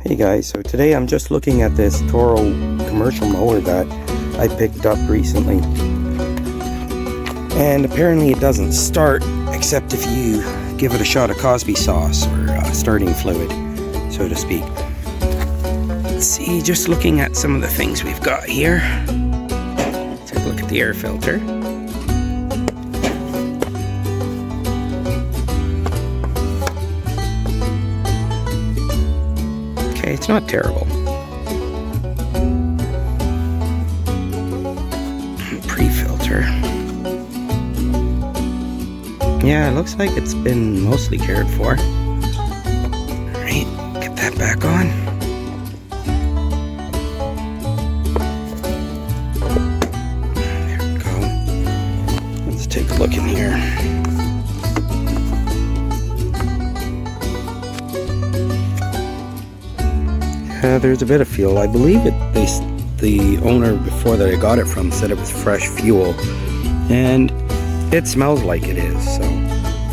Hey guys, so today I'm just looking at this TORO Commercial Mower that I picked up recently. And apparently it doesn't start except if you give it a shot of Cosby sauce or starting fluid, so to speak. Let's see, just looking at some of the things we've got here. Take a look at the air filter. Okay, it's not terrible. Pre-filter. Yeah, it looks like it's been mostly cared for. Alright, get that back on. There we go. Let's take a look in here. There's a bit of fuel. I believe the owner before that I got it from said it was fresh fuel, and it smells like it is, so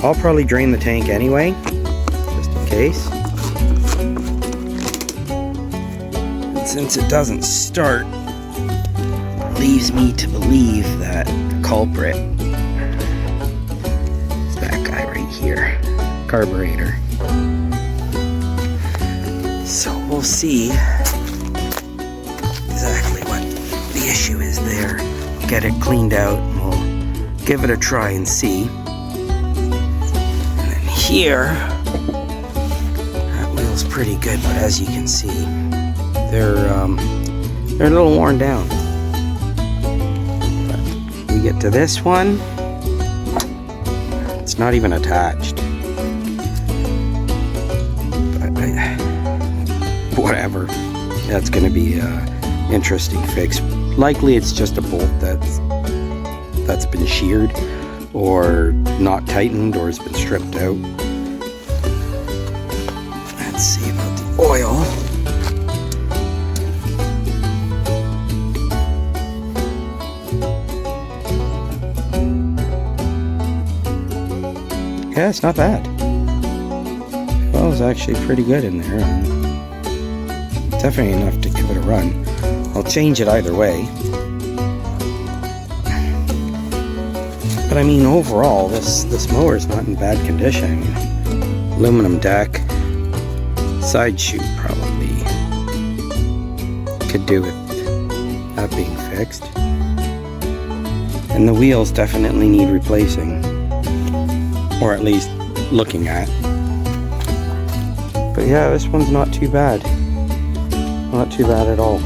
I'll probably drain the tank anyway, just in case. And since it doesn't start, it leaves me to believe that the culprit is that guy right here, carburetor. So we'll see exactly what the issue is there. Get it cleaned out and we'll give it a try and see. And then here, that wheel's pretty good, but as you can see, they're a little worn down. But we get to this one, it's not even attached. Whatever, that's going to be an interesting fix. Likely it's just a bolt that's been sheared or not tightened or has been stripped out. Let's see about the oil. Yeah, it's not bad. The oil's actually pretty good in there. Definitely enough to give it a run. I'll change it either way. But I mean, overall, this mower is not in bad condition. Aluminum deck, side chute probably could do with that being fixed. And the wheels definitely need replacing, or at least looking at. But yeah, this one's not too bad. Not too bad at all.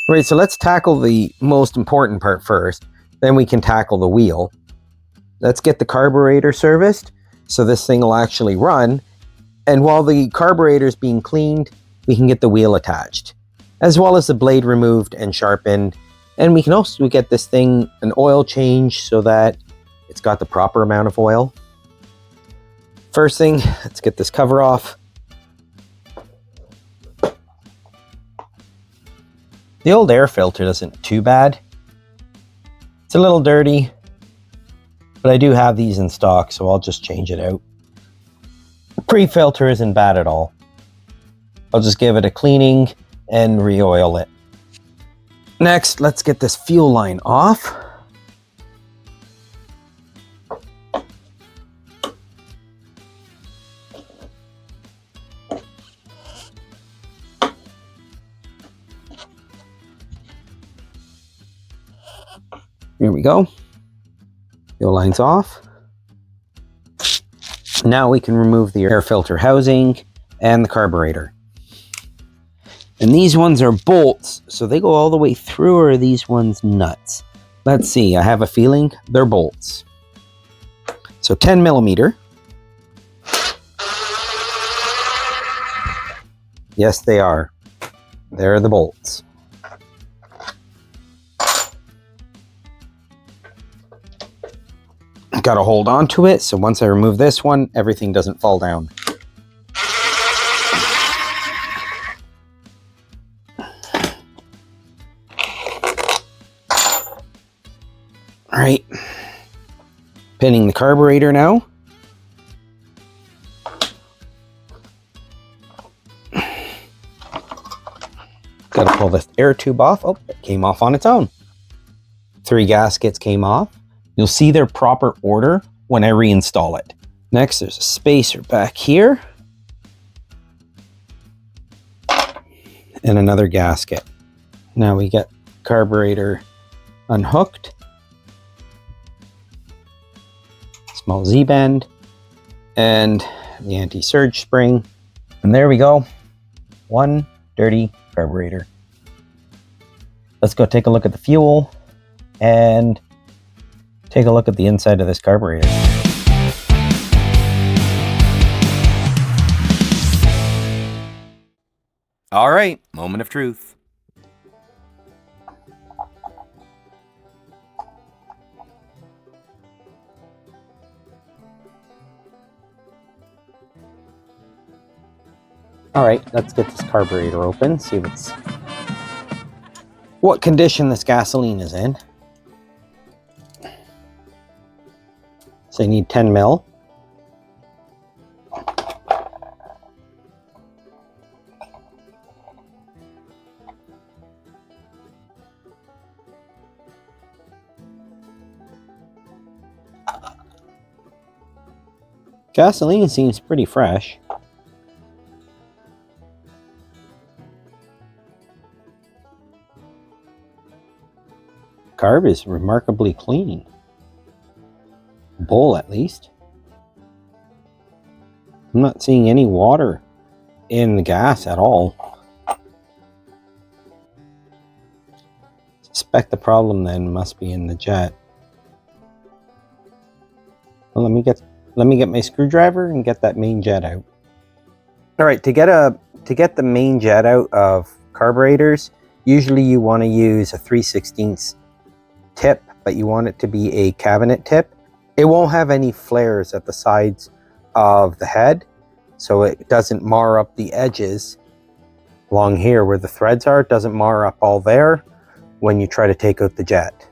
Right, so let's tackle the most important part first. Then we can tackle the wheel. Let's get the carburetor serviced so this thing will actually run. And while the carburetor is being cleaned, we can get the wheel attached, as well as the blade removed and sharpened. And we can also get this thing an oil change so that it's got the proper amount of oil. First thing, let's get this cover off. The old air filter isn't too bad. It's a little dirty, but I do have these in stock, so I'll just change it out. The pre-filter isn't bad at all. I'll just give it a cleaning and re-oil it. Next, let's get this fuel line off. Here we go. Fuel line's off. Now we can remove the air filter housing and the carburetor. And these ones are bolts, so they go all the way through, or are these ones nuts? Let's see, I have a feeling they're bolts. So 10 millimeter. Yes, they are. They're the bolts. Got to hold on to it, so once I remove this one, everything doesn't fall down. All right. Pinning the carburetor now. Got to pull this air tube off. Oh, it came off on its own. 3 gaskets came off. You'll see their proper order when I reinstall it. Next, there's a spacer back here. And another gasket. Now we get carburetor unhooked. Small Z-bend. And the anti-surge spring. And there we go. One dirty carburetor. Let's go take a look at the fuel and take a look at the inside of this carburetor. All right, moment of truth. All right, let's get this carburetor open, see what condition this gasoline is in. So you need 10 mil. Gasoline seems pretty fresh. Carb is remarkably clean. Bowl at least. I'm not seeing any water in the gas at all. Suspect the problem then must be in the jet. Well, let me get my screwdriver and get that main jet out. All right, to get the main jet out of carburetors, usually you want to use a 3/16 tip, but you want it to be a cabinet tip. It won't have any flares at the sides of the head, so it doesn't mar up the edges along here where the threads are. It doesn't mar up all there when you try to take out the jet.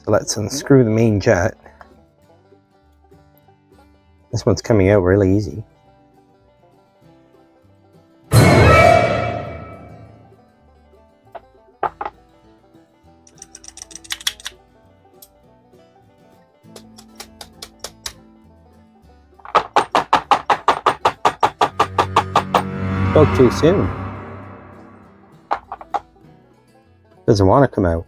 So let's unscrew the main jet. This one's coming out really easy. Spoke too soon. Doesn't want to come out.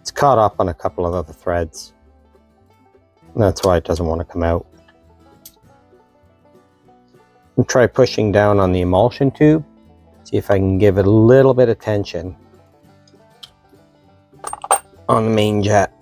It's caught up on a couple of other threads. That's why it doesn't want to come out. And try pushing down on the emulsion tube. See if I can give it a little bit of tension on the main jet.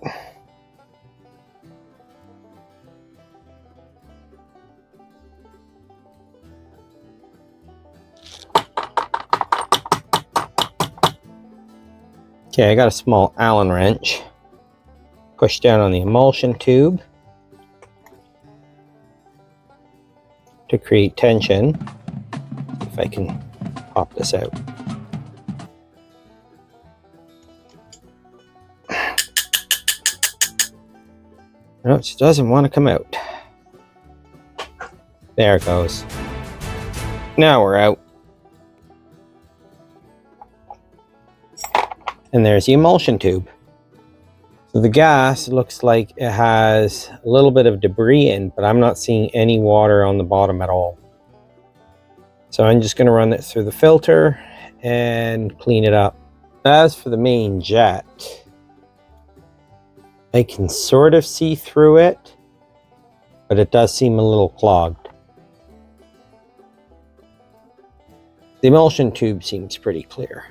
Okay, I got a small Allen wrench. Push down on the emulsion tube to create tension. If I can pop this out. No, it doesn't want to come out. There it goes. Now we're out. And there's the emulsion tube. So the gas looks like it has a little bit of debris in, but I'm not seeing any water on the bottom at all. So I'm just going to run it through the filter and clean it up. As for the main jet, I can sort of see through it, but it does seem a little clogged. The emulsion tube seems pretty clear.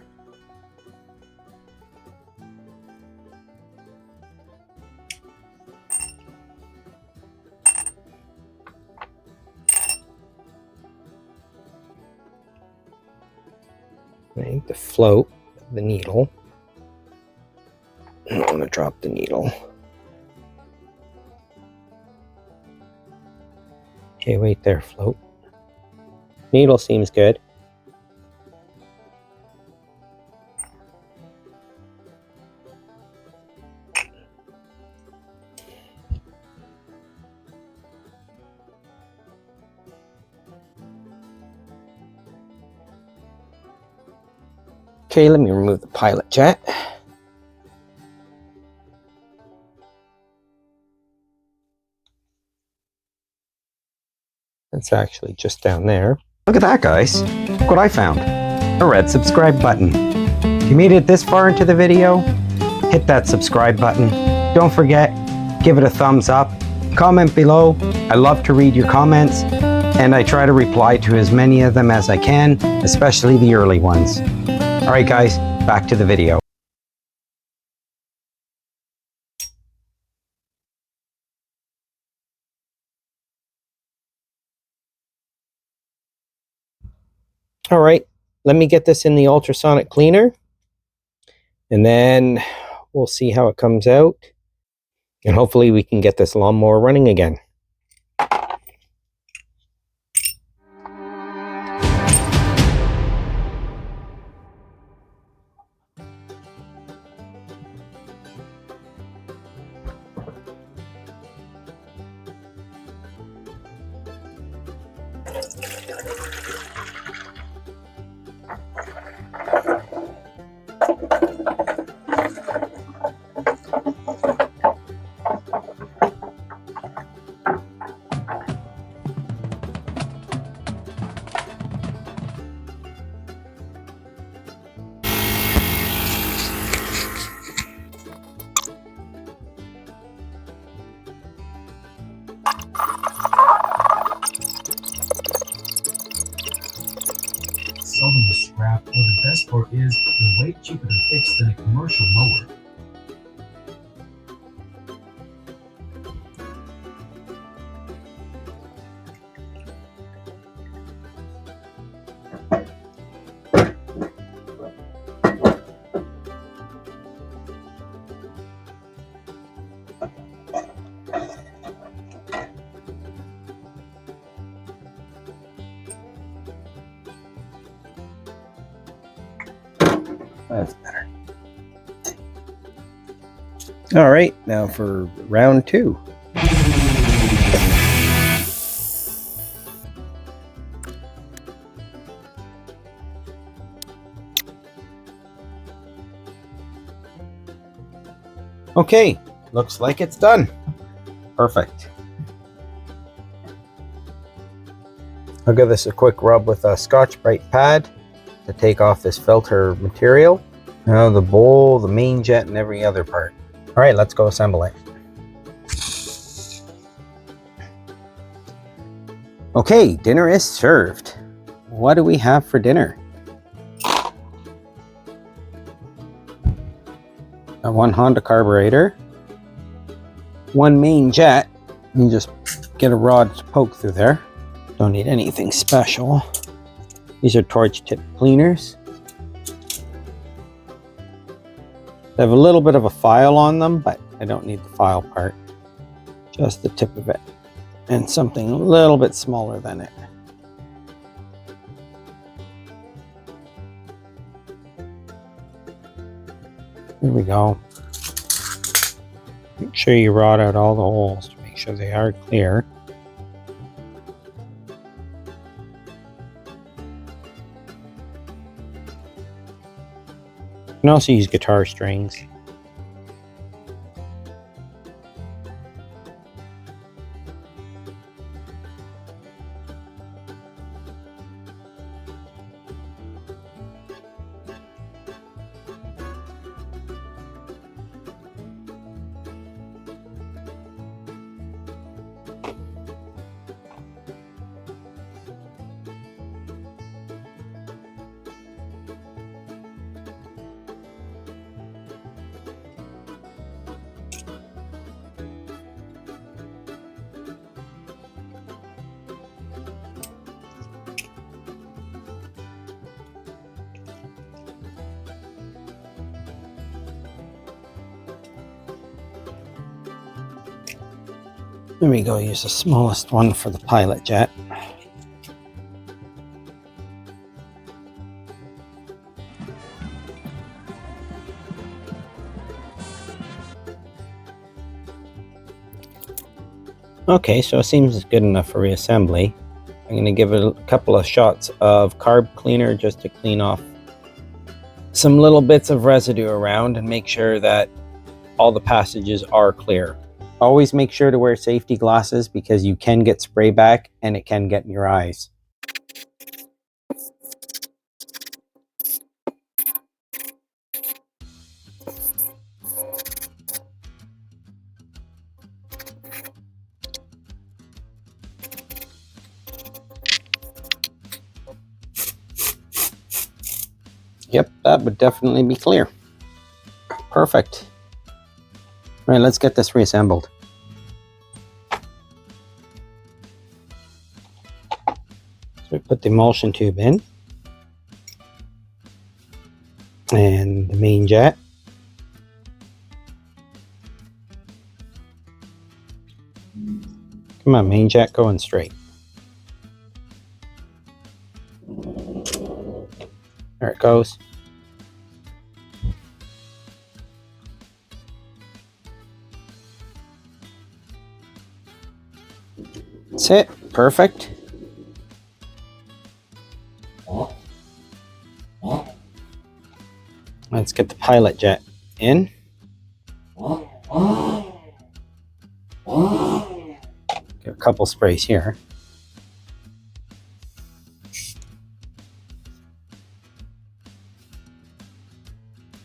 I need to float the needle. I want to drop the needle. Okay, wait there, float. Needle seems good. Okay, let me remove the pilot jet. It's actually just down there. Look at that, guys. Look what I found. A red subscribe button. If you made it this far into the video, hit that subscribe button. Don't forget, give it a thumbs up. Comment below. I love to read your comments, and I try to reply to as many of them as I can, especially the early ones. All right, guys, back to the video. All right, let me get this in the ultrasonic cleaner, and then we'll see how it comes out, and hopefully we can get this lawnmower running again. Seldom a scrap, or the best part is they're way cheaper to fix than a commercial mower. That's better. All right, now for round two. Okay, looks like it's done. Perfect. I'll give this a quick rub with a Scotch-Brite pad to take off this filter material. Now the bowl, the main jet, and every other part. All right, let's go assemble it. Okay, dinner is served. What do we have for dinner? Got one Honda carburetor, one main jet. You can just get a rod to poke through there. Don't need anything special. These are torch tip cleaners. They have a little bit of a file on them, but I don't need the file part. Just the tip of it. And something a little bit smaller than it. Here we go. Make sure you rod out all the holes to make sure they are clear. You can also use guitar strings. There we go, use the smallest one for the pilot jet. Okay, so it seems good enough for reassembly. I'm going to give it a couple of shots of carb cleaner just to clean off some little bits of residue around and make sure that all the passages are clear. Always make sure to wear safety glasses because you can get spray back and it can get in your eyes. Yep, that would definitely be clear. Perfect. All right, let's get this reassembled. So we put the emulsion tube in. And the main jet. Come on, main jet going straight. There it goes. That's it. Perfect. Let's get the pilot jet in. Get a couple sprays here.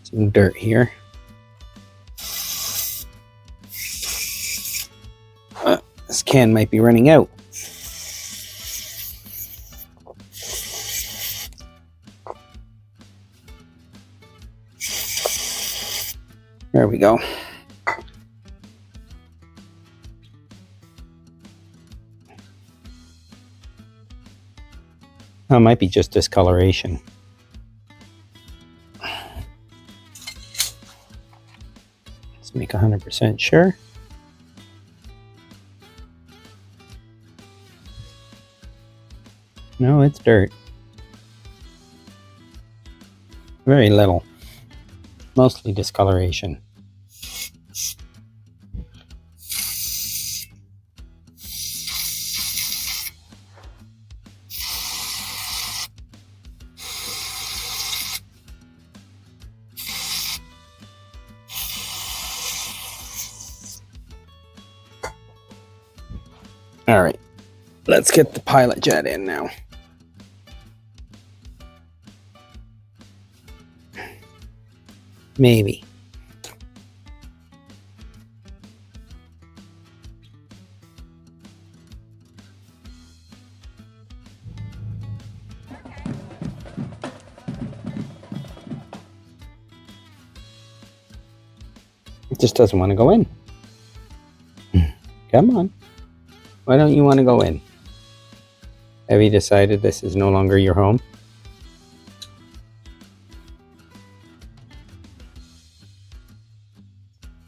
Some dirt here. This can might be running out. There we go. Oh, it might be just discoloration. Let's make 100% sure. No, it's dirt. Very little. Mostly discoloration. All right, let's get the pilot jet in now. Maybe. It just doesn't want to go in. Come on. Why don't you want to go in? Have you decided this is no longer your home?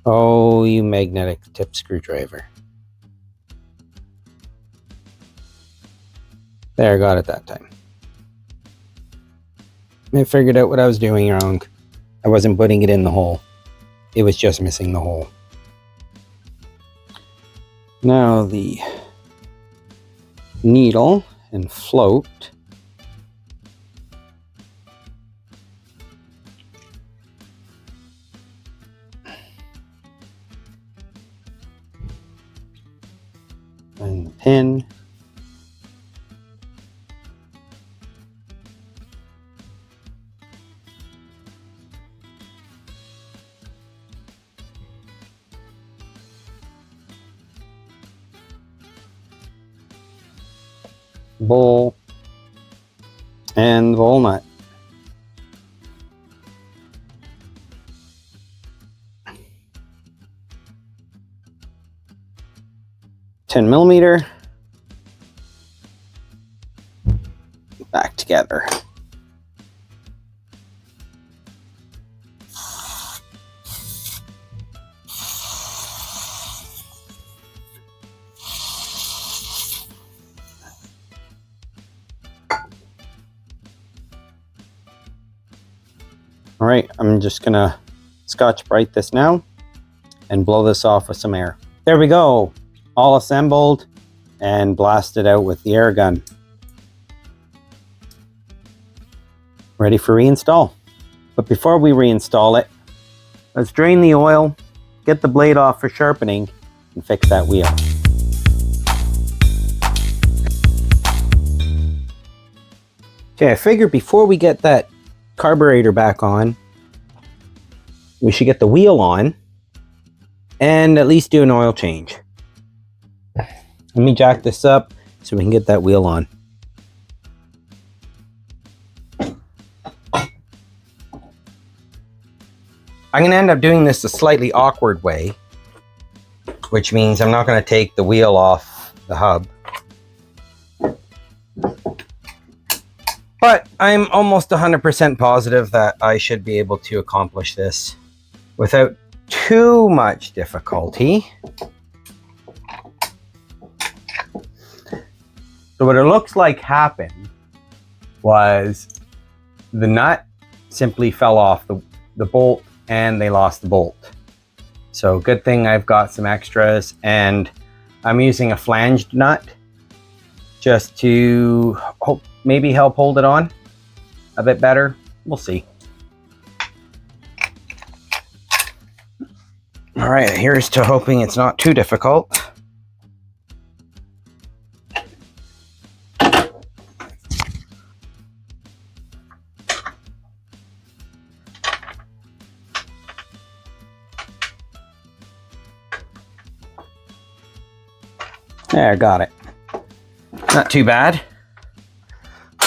Oh, you magnetic tip screwdriver. There, I got it that time. I figured out what I was doing wrong. I wasn't putting it in the hole. It was just missing the hole. Now the needle and float. And the pin. Bowl and the bowl nut. $10mm back together. All right, I'm just gonna Scotch-Brite this now and blow this off with some air. There we go, all assembled and blasted out with the air gun. Ready for reinstall. But before we reinstall it, let's drain the oil, get the blade off for sharpening, and fix that wheel. Okay, I figured before we get that carburetor back on, we should get the wheel on and at least do an oil change. Let me jack this up so we can get that wheel on. I'm going to end up doing this a slightly awkward way, which means I'm not going to take the wheel off the hub. But I'm almost 100% positive that I should be able to accomplish this without too much difficulty. So what it looks like happened was the nut simply fell off the bolt and they lost the bolt. So good thing I've got some extras, and I'm using a flanged nut just to maybe help hold it on a bit better. We'll see. All right, here's to hoping it's not too difficult. There, got it. Not too bad.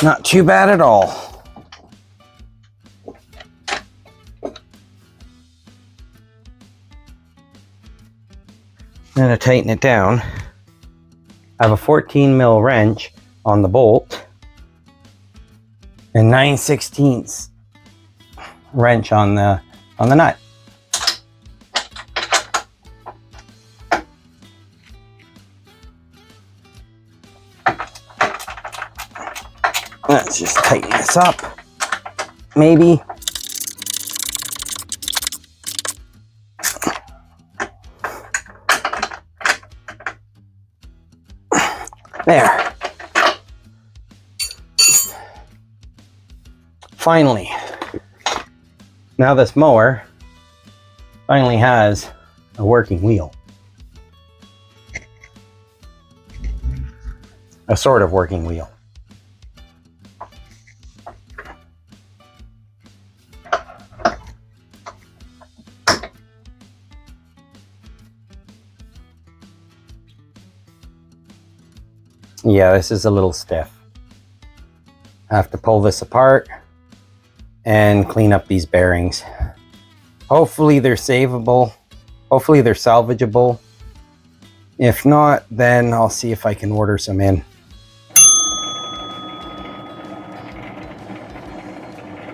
Not too bad at all. Now to tighten it down, I have a 14mm wrench on the bolt and 9/16 wrench on the nut. Let's just tighten this up, maybe. There. Finally. Now this mower finally has a working wheel. A sort of working wheel. Yeah, this is a little stiff. I have to pull this apart and clean up these bearings. Hopefully they're savable. Hopefully they're salvageable. If not, then I'll see if I can order some in.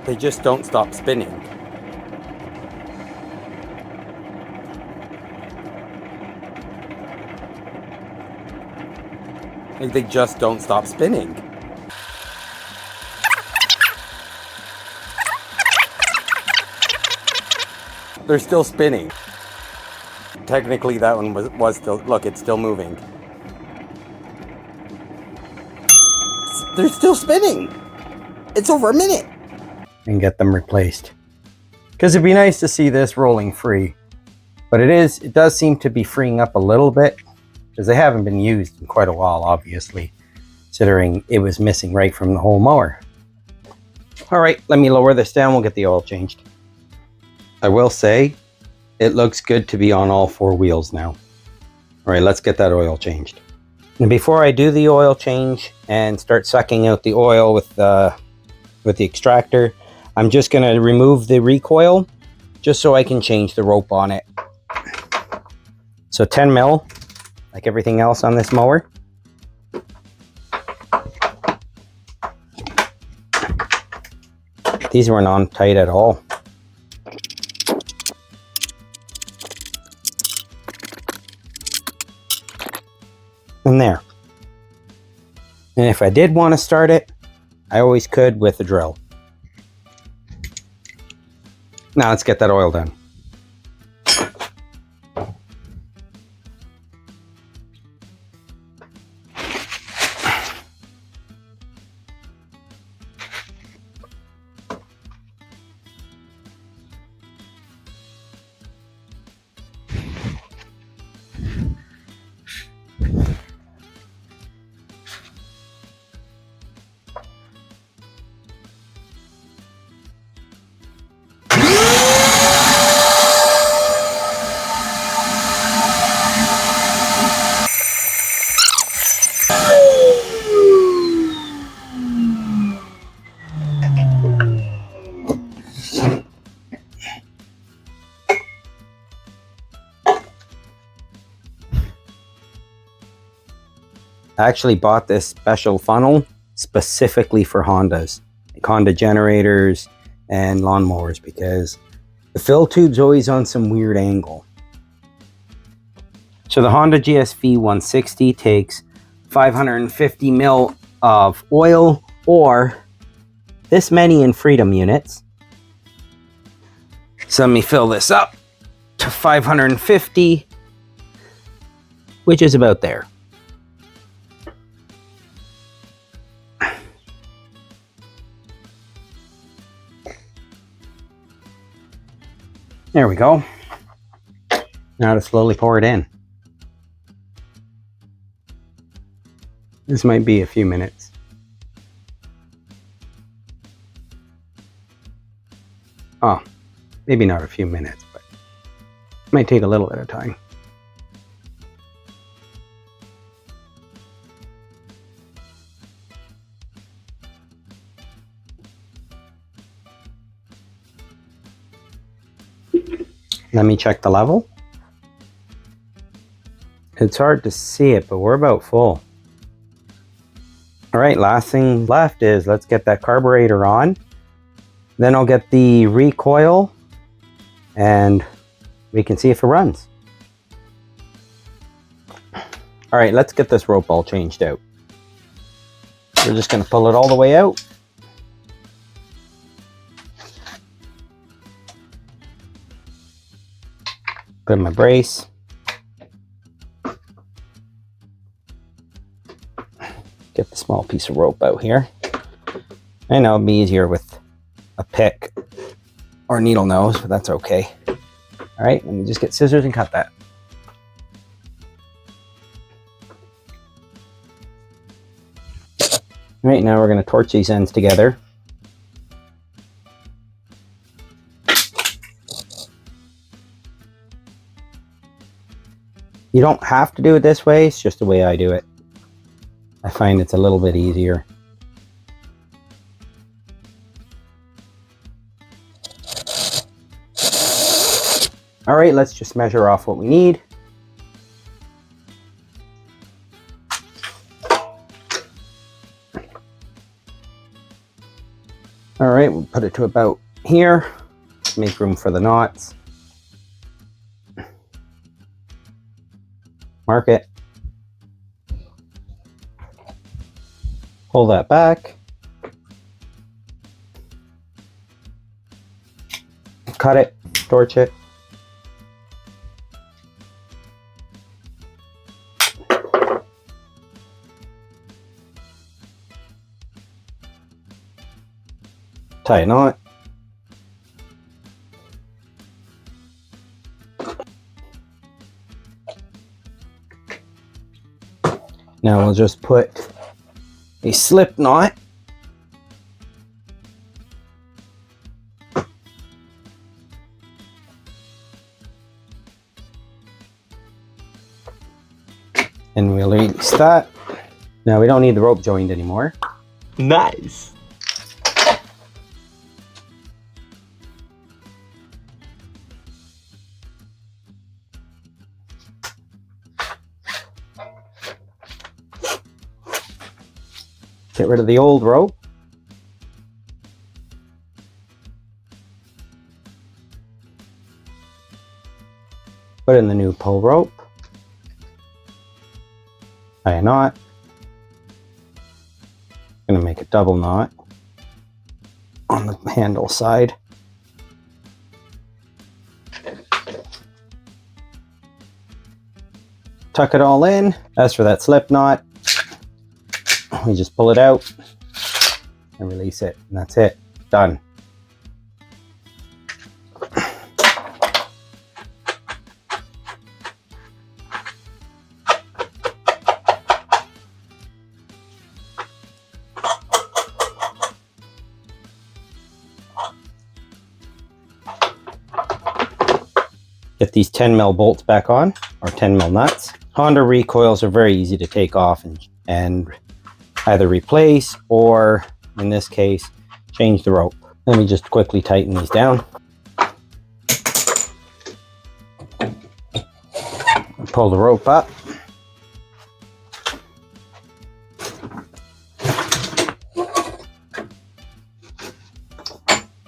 They just don't stop spinning. Like, they just don't stop spinning. They're still spinning. Technically that one was still, look, it's still moving. They're still spinning. It's over a minute. And get them replaced. Because it'd be nice to see this rolling free. But it does seem to be freeing up a little bit, because they haven't been used in quite a while, obviously, considering it was missing right from the whole mower. All right, let me lower this down. We'll get the oil changed. I will say, it looks good to be on all four wheels now. All right, let's get that oil changed. And before I do the oil change and start sucking out the oil with the extractor, I'm just gonna remove the recoil just so I can change the rope on it. So 10mm. Like everything else on this mower. These weren't on tight at all. And there. And if I did want to start it, I always could with a drill. Now let's get that oil done. I actually bought this special funnel specifically for Hondas, like Honda generators and lawnmowers, because the fill tube's always on some weird angle. So the Honda GSV190 takes 550 mil of oil, or this many in Freedom units. So let me fill this up to 550, which is about there. There we go. Now to slowly pour it in. This might be a few minutes. Oh, maybe not a few minutes, but it might take a little bit of time. Let me check the level. It's hard to see it, but we're about full. All right, last thing left is let's get that carburetor on. Then I'll get the recoil and we can see if it runs. All right, let's get this rope all changed out. We're just gonna pull it all the way out. Put in my brace. Get the small piece of rope out here. I know it'd be easier with a pick or needle nose, but that's okay. All right, let me just get scissors and cut that. All right, now we're going to torch these ends together. You don't have to do it this way, it's just the way I do it. I find it's a little bit easier. All right, let's just measure off what we need. All right, we'll put it to about here. Make room for the knots. Mark it. Pull that back. Cut it, torch it. Tie a knot. Now we'll just put a slip knot. And we'll release that. Now we don't need the rope joined anymore. Nice. Get rid of the old rope. Put in the new pull rope. Tie a knot. Gonna make a double knot on the handle side. tuck it all in. As for that slip knot, we just pull it out and release it, and that's it. Done. Get these 10mm bolts back on, or 10mm nuts. Honda recoils are very easy to take off and either replace, or in this case, change the rope. Let me just quickly tighten these down. Pull the rope up.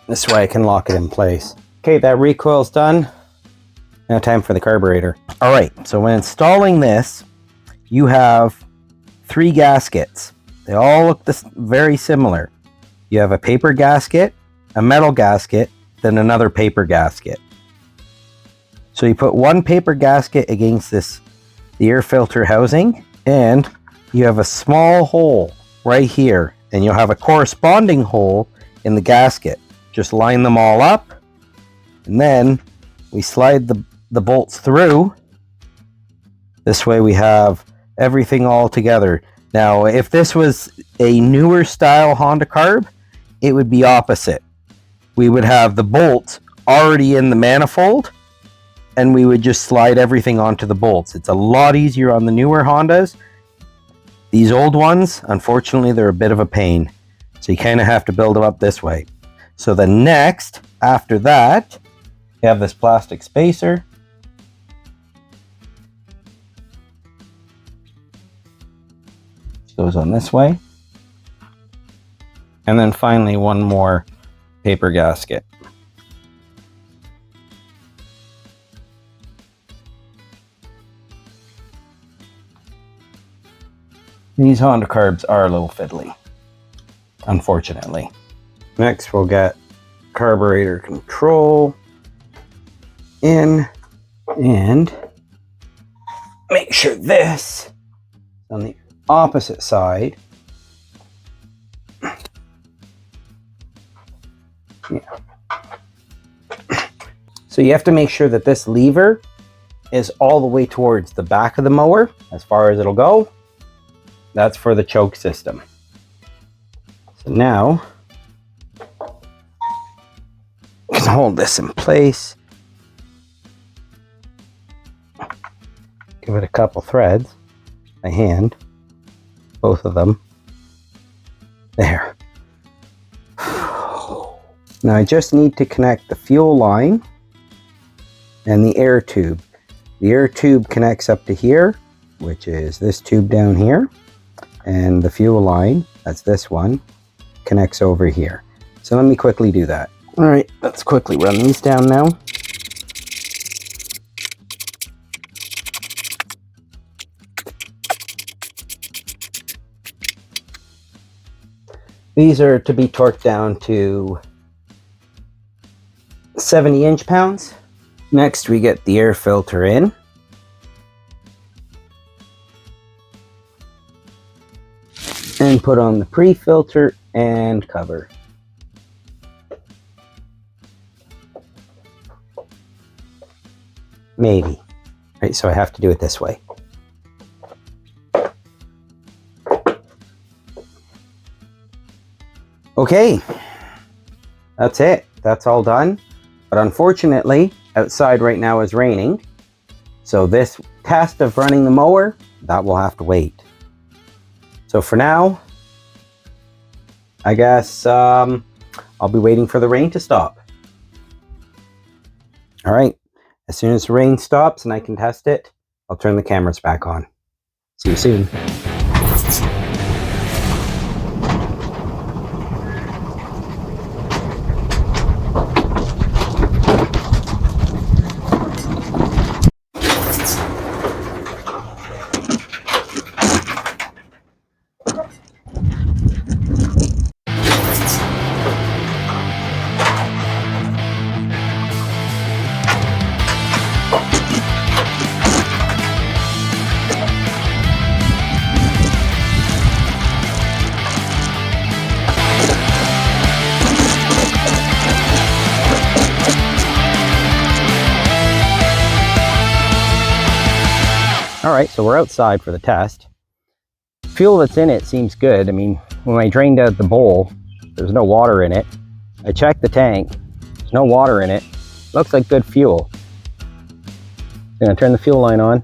This way I can lock it in place. Okay, that recoil's done. Now time for the carburetor. All right, so when installing this, you have 3 gaskets. They all look very similar. You have a paper gasket, a metal gasket, then another paper gasket. So you put one paper gasket against the air filter housing, and you have a small hole right here, and you'll have a corresponding hole in the gasket. Just line them all up, and then we slide the bolts through. This way we have everything all together. Now, if this was a newer style Honda Carb, it would be opposite. We would have the bolts already in the manifold, and we would just slide everything onto the bolts. It's a lot easier on the newer Hondas. These old ones, unfortunately, they're a bit of a pain. So you kind of have to build them up this way. So the next, after that, you have this plastic spacer. Goes on this way. And then finally one more paper gasket. These Honda Carbs are a little fiddly, unfortunately. Next we'll get carburetor control in, and make sure this on the opposite side. Yeah. So you have to make sure that this lever is all the way towards the back of the mower, as far as it'll go. That's for the choke system. So now you can hold this in place. Give it a couple threads by hand. Both of them. There. Now I just need to connect the fuel line and the air tube. The air tube connects up to here, which is this tube down here, and the fuel line, that's this one, connects over here. So let me quickly do that. All right, let's quickly run these down now. These are to be torqued down to 70 inch-pounds. Next, we get the air filter in. And put on the pre-filter and cover. Maybe. Right, so I have to do it this way. Okay, that's it. That's all done. But unfortunately, outside right now is raining. So this test of running the mower, that will have to wait. So for now, I guess I'll be waiting for the rain to stop. All right, as soon as the rain stops and I can test it, I'll turn the cameras back on. See you soon. All right, so we're outside for the test. Fuel that's in it seems good. I mean, when I drained out the bowl, there's no water in it. I checked the tank, there's no water in it. Looks like good fuel. I'm gonna turn the fuel line on.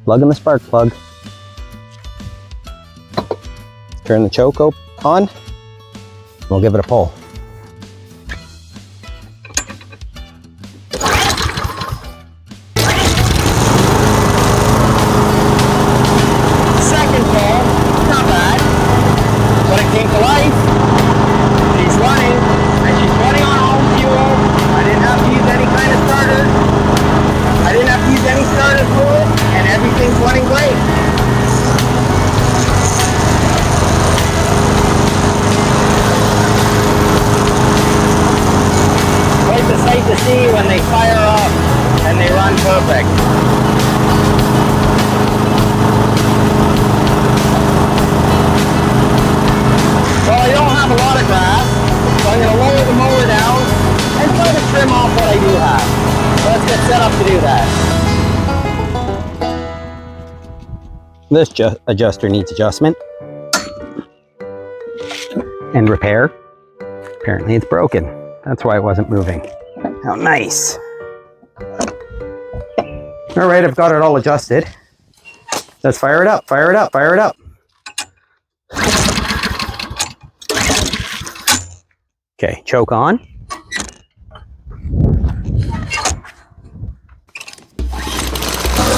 Plug in the spark plug. Turn the choke on. We'll give it a pull. Second pull, not bad. But it came to life. She's running, and she's running on home fuel. I didn't have to use any kind of starter. I didn't have to use any starter fluid, and everything's running great. Quite the sight to see when they fire up and they run perfect. Well, I don't have a lot of grass, so I'm going to lower the mower down and try to trim off what I do have. So let's get set up to do that. This adjuster needs adjustment and repair. Apparently it's broken. That's why it wasn't moving. How nice. All right, I've got it all adjusted. Let's fire it up, fire it up, fire it up. Okay, choke on.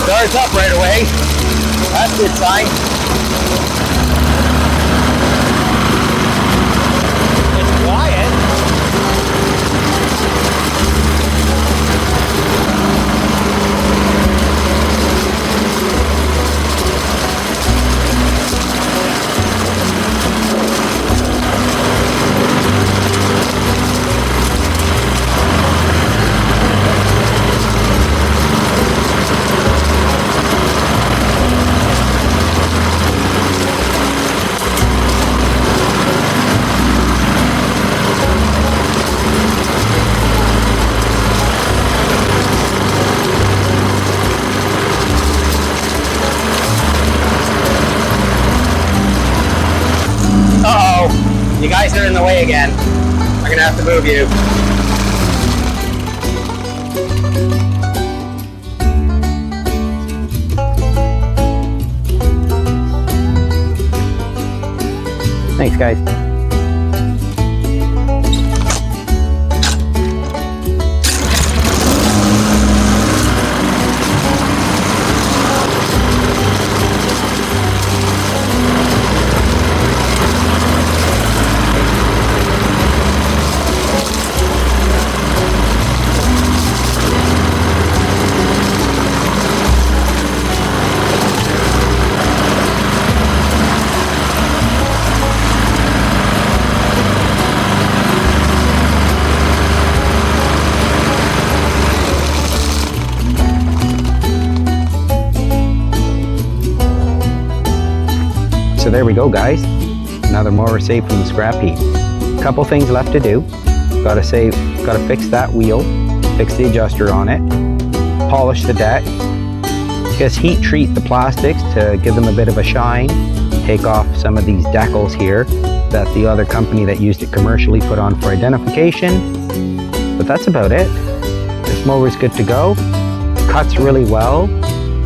Starts up right away. That's a good sign. It's quiet. You guys are in the way again. I'm gonna have to move you. Thanks, guys. So there we go, guys. Another mower saved from the scrap heap. Couple things left to do. Gotta fix that wheel, fix the adjuster on it, polish the deck, just heat treat the plastics to give them a bit of a shine, take off some of these decals here that the other company that used it commercially put on for identification. But that's about it. This mower's good to go, cuts really well,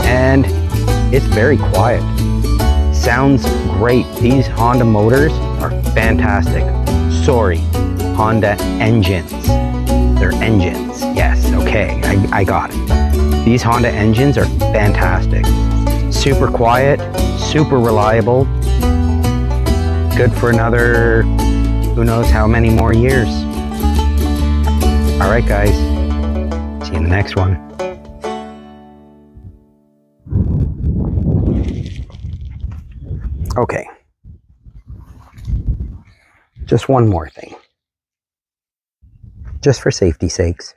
and it's very quiet. Sounds great. These Honda motors are fantastic. Sorry, Honda engines. They're engines. Yes, okay, I got it. These Honda engines are fantastic. Super quiet, super reliable. Good for another, who knows how many more years. All right, guys. See you in the next one. Okay, just one more thing, just for safety's sakes.